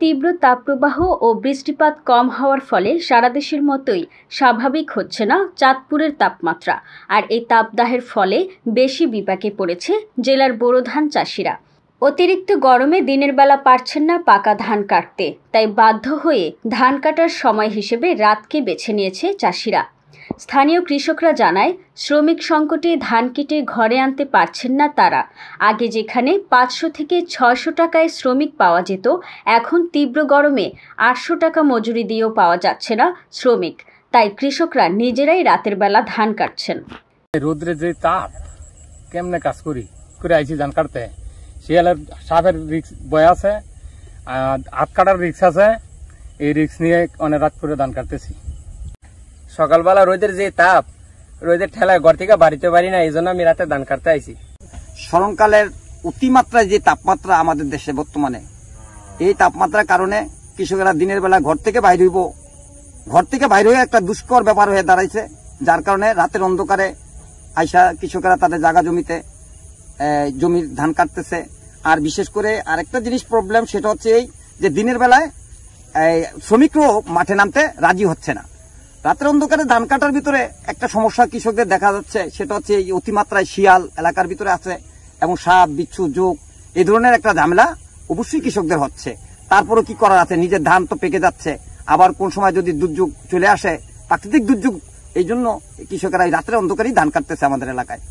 তীব্র তাপপ্রবাহ ও বৃষ্টিপাত কম হওয়ার ফলে সারা দেশের মতোই স্বাভাবিক হচ্ছে না চাঁদপুরের তাপমাত্রা। আর এই তাপদাহের ফলে বেশি বিপাকে পড়েছে জেলার বোরো ধান চাষিরা। অতিরিক্ত গরমে দিনের বেলা পারছেন না পাকা ধান কাটতে, তাই বাধ্য হয়ে ধান কাটার সময় হিসেবে রাতকে বেছে নিয়েছে চাষিরা। স্থানীয় কৃষকরা জানায়, শ্রমিক সংকটে ধান কেটে ঘরে আনতে পারছেন না তারা। আগে যেখানে 500 থেকে 600 টাকায় শ্রমিক পাওয়া যেত, এখন তীব্র গরমে 800 টাকা মজুরি দিয়েও পাওয়া যাচ্ছে না শ্রমিক। তাই কৃষকরা নিজেরাই রাতের বেলা ধান কাটছেন। রোদ্রে যে তাপ, কেমনে কাজ করে আইছি ধান কাটতে, শিয়ালের সাপের রিক্স বয় আছে, হাত কাটার রিক্স আছে। এই রিক্স নিয়ে অনেক রাত করে ধান কাটতেছি। সকালবেলা রোদের যে তাপ, রোদের ঠেলায় ঘর থেকে বাড়িতে পারি না, এই জন্য আমি রাতে ধান কাটতে আইছি। স্মরণকালের অতিমাত্রায় যে তাপমাত্রা আমাদের দেশে বর্তমানে, এই তাপমাত্রার কারণে কৃষকেরা দিনের বেলা ঘর থেকে বাইর হয়ে একটা দুষ্কর ব্যাপার হয়ে দাঁড়াইছে। যার কারণে রাতের অন্ধকারে আইসা কৃষকেরা তাদের জায়গা জমির ধান কাটতেছে। আর বিশেষ করে আরেকটা জিনিস প্রবলেম, সেটা হচ্ছে এই যে দিনের বেলায় শ্রমিকরাও মাঠে নামতে রাজি হচ্ছে না। রাতের অন্ধকারে ধান কাটার ভিতরে একটা সমস্যা কৃষকদের দেখা যাচ্ছে, সেটা হচ্ছে এই অতিমাত্রায় শিয়াল এলাকার ভিতরে আছে এবং সাপ বিচ্ছু যোগ, এই ধরনের একটা ঝামেলা অবশ্যই কৃষকদের হচ্ছে। তারপরও কি করার আছে, নিজের ধান তো পেকে যাচ্ছে, আবার কোন সময় যদি দুর্যোগ চলে আসে, প্রাকৃতিক দুর্যোগ, এই জন্য কৃষকেরা এই রাতের অন্ধকারেই ধান কাটতেছে আমাদের এলাকায়।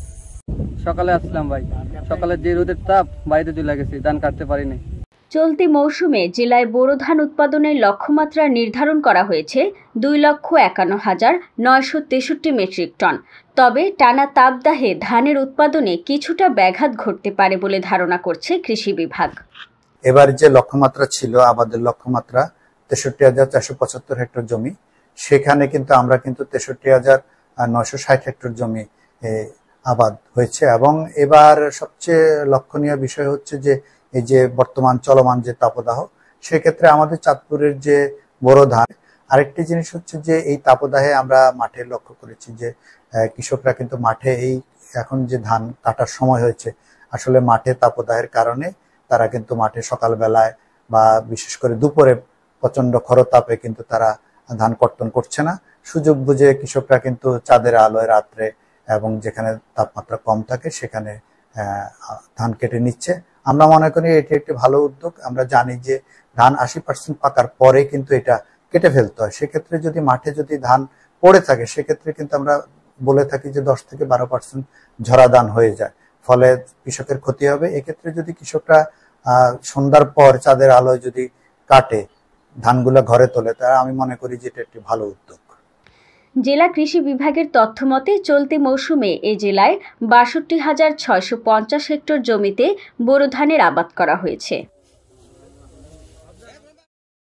সকালে আসলাম ভাই, সকালে যে রোদের তাপ, বাইরে চলে গেছি, ধান কাটতে পারিনি। চলতি মৌসুমে জেলায় বোরো ধান উৎপাদনের লক্ষ্যমাত্রা নির্ধারণ করা হয়েছে 2,51,963 মেট্রিক টন। তবে টানা তাপদাহে ধানের উৎপাদনে কিছুটা ব্যাঘাত ঘটতে পারে বলে ধারণা করছে কৃষি বিভাগ। এবার যে লক্ষ্যমাত্রা ছিল, আবাদের লক্ষ্যমাত্রা 63,475 হেক্টর জমি, সেখানে কিন্তু আমরা 63,960 হেক্টর জমি আবাদ হয়েছে। এবং এবার সবচেয়ে লক্ষণীয় বিষয় হচ্ছে যে এই যে বর্তমান চলমান যে তাপদাহ, সেক্ষেত্রে আমাদের চাঁদপুরের যে বোরো ধান, আরেকটি জিনিস হচ্ছে যে এই তাপদাহে আমরা মাঠে লক্ষ্য করেছি যে কৃষকরা কিন্তু মাঠে এই এখন যে ধান কাটার সময় হয়েছে, আসলে মাঠে তাপদাহের কারণে তারা কিন্তু মাঠে সকালবেলায় বা বিশেষ করে দুপুরে প্রচন্ড খরতাপে কিন্তু তারা ধান কর্তন করছে না। সুযোগ বুঝে কৃষকরা কিন্তু চাঁদের আলোয় রাত্রে এবং যেখানে তাপমাত্রা কম থাকে সেখানে ধান কেটে নিচ্ছে। আমরা মনে করি এটি একটি ভালো উদ্যোগ। আমরা জানি যে ধান 80% পাকার পরে কিন্তু এটা কেটে ফেলতে হয়। সেক্ষেত্রে যদি মাঠে যদি ধান পড়ে থাকে, সেক্ষেত্রে কিন্তু আমরা বলে থাকি যে 10 থেকে 12% ঝরা ধান হয়ে যায়, ফলে কৃষকের ক্ষতি হবে। এক্ষেত্রে যদি কৃষকরা সন্ধ্যার পর চাঁদের আলোয় যদি কাটে ধানগুলো ঘরে তোলে, তা আমি মনে করি যে এটা একটি ভালো উদ্যোগ। জেলা কৃষি বিভাগের তথ্য মতে চলতি মৌসুমে এ জেলায় 62,650 হেক্টর জমিতে বোরো ধানের আবাদ করা হয়েছে।